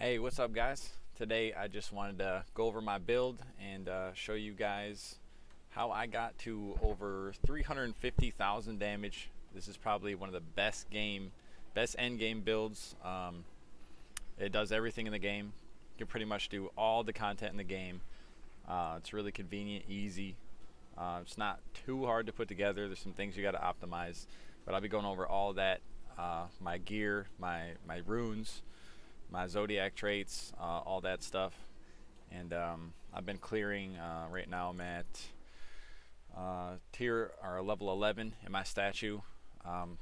Hey, what's up, guys? Today I just wanted to go over my build and show you guys how I got to over 350,000 damage. This is probably one of the best end game builds. It does everything in the game. You can pretty much do all the content in the game. It's really convenient, easy. It's not too hard to put together. There's some things you got to optimize, but I'll be going over all that. My gear, my runes, my zodiac traits, all that stuff. And I've been clearing. Right now I'm at tier or level 11 in my statue. I'm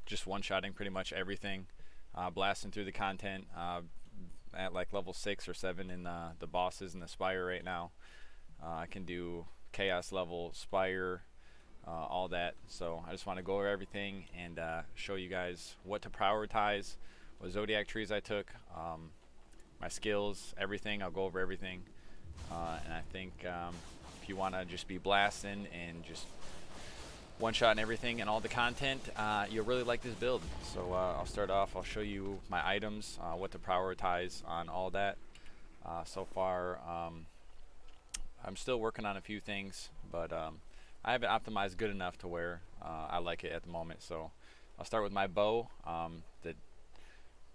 just one-shotting pretty much everything, blasting through the content. At like level 6 or 7 in the bosses and the spire right now. I can do chaos level, spire, all that. So I just want to go over everything and show you guys what to prioritize, what zodiac trees I took, my skills, everything. I'll go over everything. And I think if you want to just be blasting and just one shot and everything and all the content, you'll really like this build. So I'll start off. I'll show you my items, what to prioritize on all that. So far, I'm still working on a few things, but I haven't optimized good enough to where I like it at the moment. So I'll start with my bow. The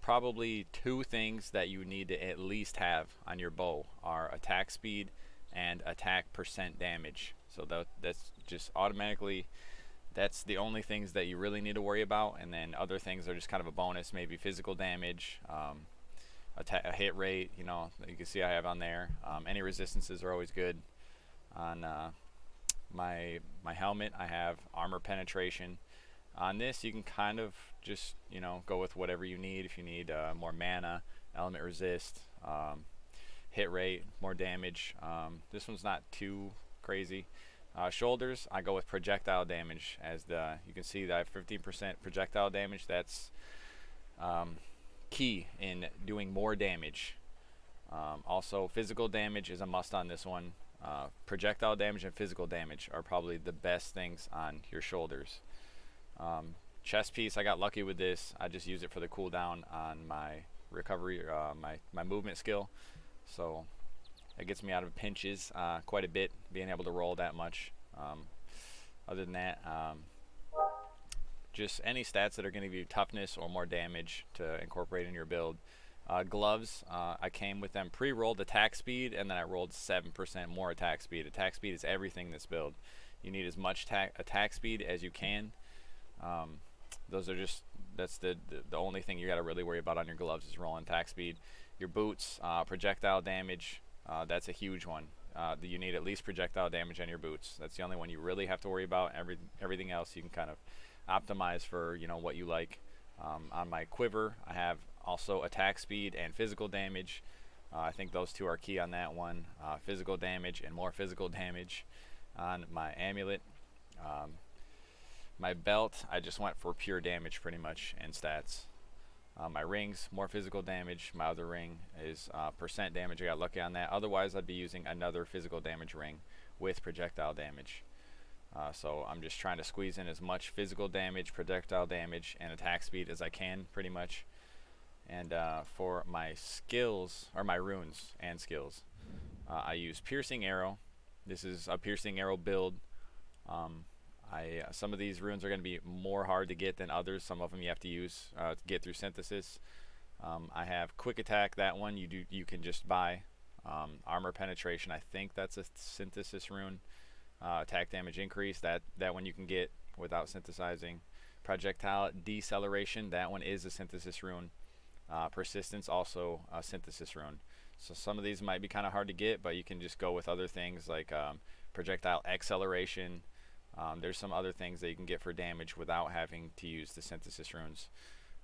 probably two things that you need to at least have on your bow are attack speed and attack percent damage. So that's just automatically, that's the only things that you really need to worry about, and then other things are just kind of a bonus, maybe physical damage, a hit rate, you know, that you can see I have on there. Any resistances are always good. On my helmet, I have armor penetration. On this, you can kind of just, you know, go with whatever you need. If you need more mana, element resist, hit rate, more damage. This one's not too crazy. Shoulders, I go with projectile damage. As you can see that I have 15% projectile damage. That's key in doing more damage. Also, physical damage is a must on this one. Projectile damage and physical damage are probably the best things on your shoulders. Chest piece, I got lucky with this. I just use it for the cooldown on my recovery, my movement skill. So it gets me out of pinches quite a bit, being able to roll that much. Other than that, just any stats that are going to give you toughness or more damage to incorporate in your build. Gloves, I came with them pre-rolled attack speed, and then I rolled 7% more attack speed. Attack speed is everything in this build. You need as much attack speed as you can. Those are just, that's the only thing you got to really worry about on your gloves is rolling attack speed. Your boots, projectile damage, that's a huge one. You need at least projectile damage on your boots. That's the only one you really have to worry about. Everything else you can kind of optimize for, you know, what you like. On my quiver, I have also attack speed and physical damage. I think those two are key on that one. Physical damage and more physical damage. On my amulet, my belt, I just went for pure damage pretty much and stats. My rings, more physical damage. My other ring is percent damage. I got lucky on that. Otherwise, I'd be using another physical damage ring with projectile damage. So I'm just trying to squeeze in as much physical damage, projectile damage, and attack speed as I can, pretty much. And for my skills, or my runes and skills, I use Piercing Arrow. This is a Piercing Arrow build. Some of these runes are going to be more hard to get than others. Some of them you have to use to get through synthesis. I have Quick Attack. That one you can just buy. Armor Penetration, I think that's a synthesis rune. Attack damage increase, that one you can get without synthesizing. Projectile Deceleration, that one is a synthesis rune. Persistence, also a synthesis rune. So some of these might be kind of hard to get, but you can just go with other things like Projectile Acceleration. There's some other things that you can get for damage without having to use the synthesis runes.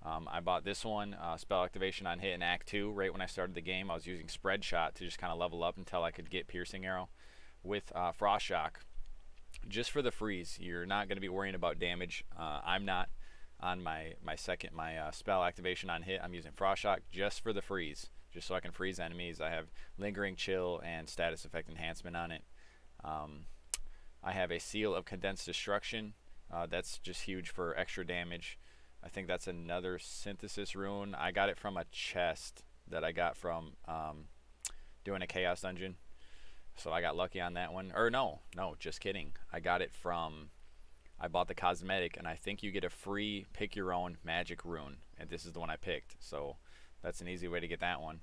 I bought this one, spell activation on hit in Act 2. Right when I started the game, I was using Spread Shot to just kind of level up until I could get Piercing Arrow with Frost Shock. Just for the freeze, you're not going to be worrying about damage. I'm not. On my spell activation on hit, I'm using Frost Shock just for the freeze, just so I can freeze enemies. I have Lingering Chill and Status Effect Enhancement on it. I have a Seal of Condensed Destruction. That's just huge for extra damage. I think that's another synthesis rune. I got it from a chest that I got from doing a chaos dungeon. So I got lucky on that one. Or no, just kidding. I got it from, I bought the cosmetic, and I think you get a free pick your own magic rune, and this is the one I picked. So that's an easy way to get that one.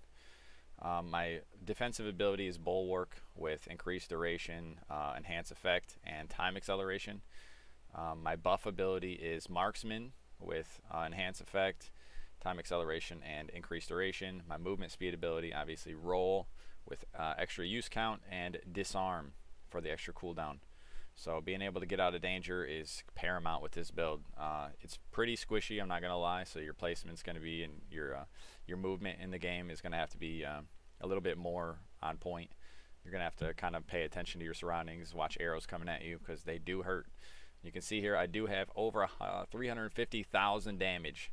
My defensive ability is Bulwark with increased duration, enhance effect, and time acceleration. My buff ability is Marksman with enhance effect, time acceleration, and increased duration. My movement speed ability, obviously Roll with extra use count, and Disarm for the extra cooldown. So being able to get out of danger is paramount with this build. It's pretty squishy, I'm not going to lie, so your placement's going to be, and your movement in the game is going to have to be a little bit more on point. You're going to have to kind of pay attention to your surroundings, watch arrows coming at you, because they do hurt. You can see here I do have over 350,000 damage.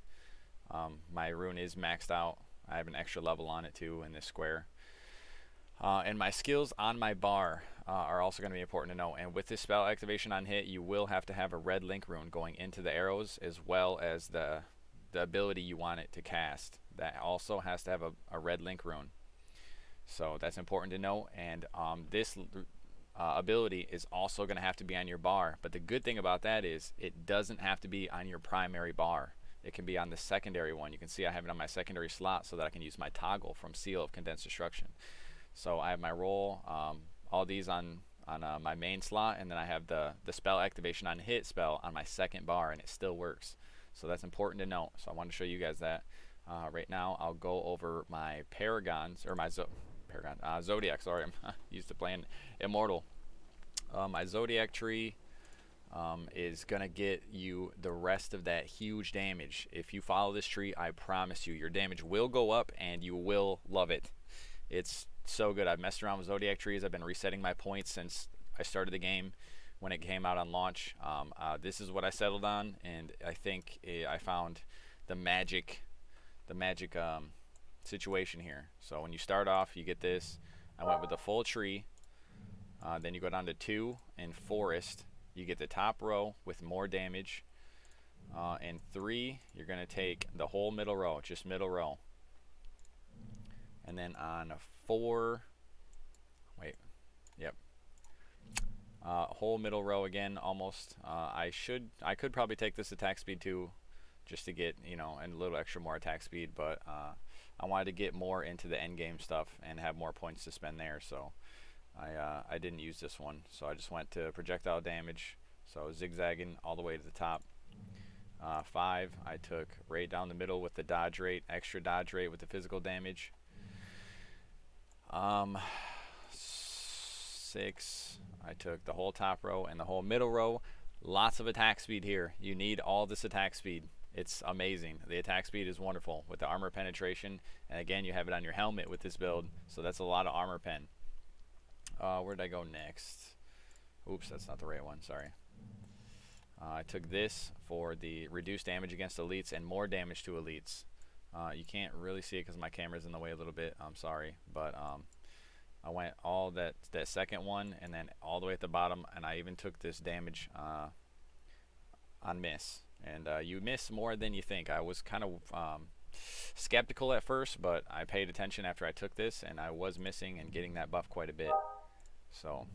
My rune is maxed out. I have an extra level on it too in this square. And my skills on my bar are also going to be important to know. And with this spell activation on hit, you will have to have a red link rune going into the arrows, as well as the ability you want it to cast. That also has to have a red link rune. So that's important to know. And this ability is also going to have to be on your bar. But the good thing about that is it doesn't have to be on your primary bar. It can be on the secondary one. You can see I have it on my secondary slot so that I can use my toggle from Seal of Condensed Destruction. So I have my roll, all these on my main slot, and then I have the spell activation on hit spell on my second bar, and it still works. So that's important to note. So I want to show you guys that. Right now I'll go over my Paragons, or my Zodiac, sorry, I'm used to playing Immortal. My Zodiac tree is going to get you the rest of that huge damage. If you follow this tree, I promise you, your damage will go up and you will love it. It's so good. I've messed around with Zodiac trees. I've been resetting my points since I started the game when it came out on launch. This is what I settled on, and I think I found the magic situation here. So when you start off, you get this. I went with the full tree. Then you go down to 2 in forest. You get the top row with more damage. And 3, you're going to take the whole middle row, just middle row. And then on 4, whole middle row again, almost. I could probably take this attack speed too, just to get, and a little extra more attack speed, but I wanted to get more into the end game stuff and have more points to spend there, so I didn't use this one. So I just went to projectile damage, so zigzagging all the way to the top. 5, I took right down the middle with the dodge rate, extra dodge rate with the physical damage. 6, I took the whole top row and the whole middle row. Lots of attack speed here. You need all this attack speed. It's amazing. The attack speed is wonderful with the armor penetration, and again, you have it on your helmet with this build, so that's a lot of armor pen. Where did I go next? Oops, that's not the right one, sorry. I took this for the reduced damage against elites and more damage to elites. You can't really see it because my camera's in the way a little bit, I'm sorry, but I went all that second one and then all the way at the bottom, and I even took this damage on miss. And you miss more than you think. I was kind of skeptical at first, but I paid attention after I took this, and I was missing and getting that buff quite a bit. So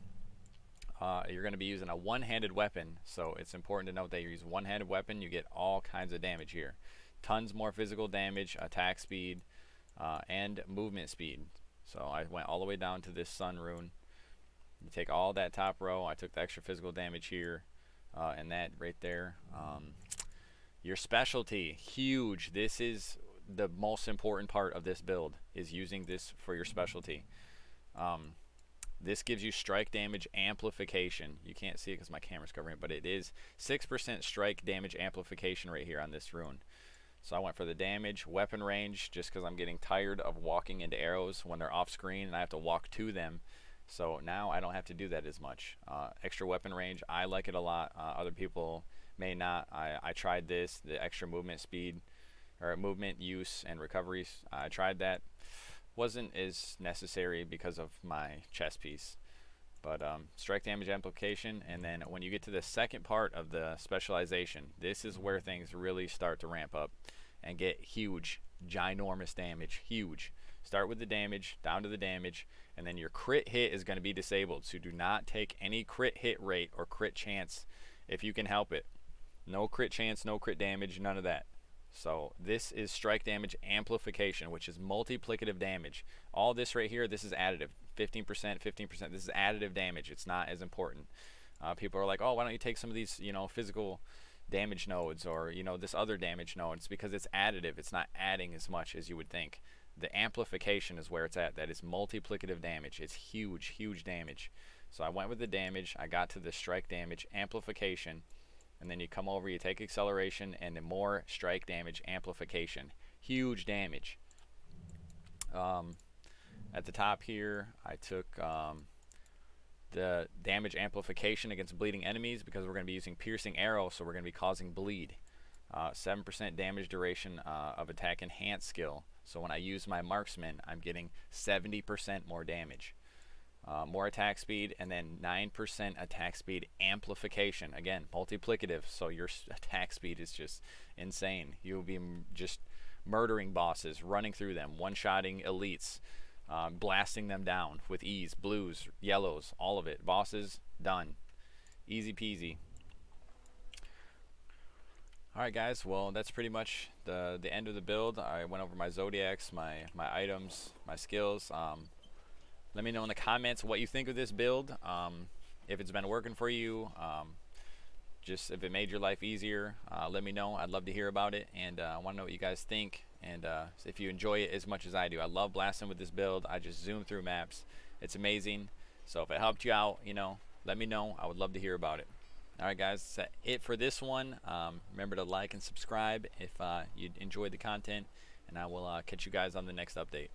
you're going to be using a one-handed weapon, so it's important to note that you use a one-handed weapon, you get all kinds of damage here. Tons more physical damage, attack speed, and movement speed. So I went all the way down to this sun rune. You take all that top row, I took the extra physical damage here, and that right there. Your specialty, huge. This is the most important part of this build, is using this for your specialty. This gives you strike damage amplification. You can't see it because my camera's covering it, but it is 6% strike damage amplification right here on this rune. So I went for the damage, weapon range, just because I'm getting tired of walking into arrows when they're off screen and I have to walk to them. So now I don't have to do that as much. Extra weapon range, I like it a lot. Other people may not. I tried this, the extra movement speed, or movement use and recoveries. I tried that. Wasn't as necessary because of my chest piece. But strike damage amplification, and then when you get to the second part of the specialization, this is where things really start to ramp up and get huge, ginormous damage, huge. Start with the damage, down to the damage, and then your crit hit is going to be disabled. So do not take any crit hit rate or crit chance if you can help it. No crit chance, no crit damage, none of that. So this is strike damage amplification, which is multiplicative damage. All this right here, this is additive. 15%, 15%. This is additive damage. It's not as important. People are like, oh, why don't you take some of these, physical damage nodes, or this other damage node? It's because it's additive. It's not adding as much as you would think. The amplification is where it's at. That is multiplicative damage. It's huge, huge damage. So I went with the damage. I got to the strike damage amplification. And then you come over, you take acceleration, and then more strike damage amplification. Huge damage. At the top here, I took the damage amplification against bleeding enemies, because we're going to be using Piercing Arrow, so we're going to be causing bleed. 7% damage duration of attack enhanced skill. So when I use my marksman, I'm getting 70% more damage. More attack speed, and then 9% attack speed amplification. Again, multiplicative, so your attack speed is just insane. You'll be just murdering bosses, running through them, one-shotting elites, blasting them down with ease. Blues, yellows, all of it. Bosses, done. Easy peasy. Alright guys, well that's pretty much the end of the build. I went over my zodiacs, my items, my skills. Let me know in the comments what you think of this build, if it's been working for you, just if it made your life easier. Let me know. I'd love to hear about it, and I want to know what you guys think, and if you enjoy it as much as I do. I love blasting with this build. I just zoom through maps. It's amazing. So if it helped you out, let me know. I would love to hear about it. Alright guys, that's it for this one. Remember to like and subscribe if you enjoyed the content, and I will catch you guys on the next update.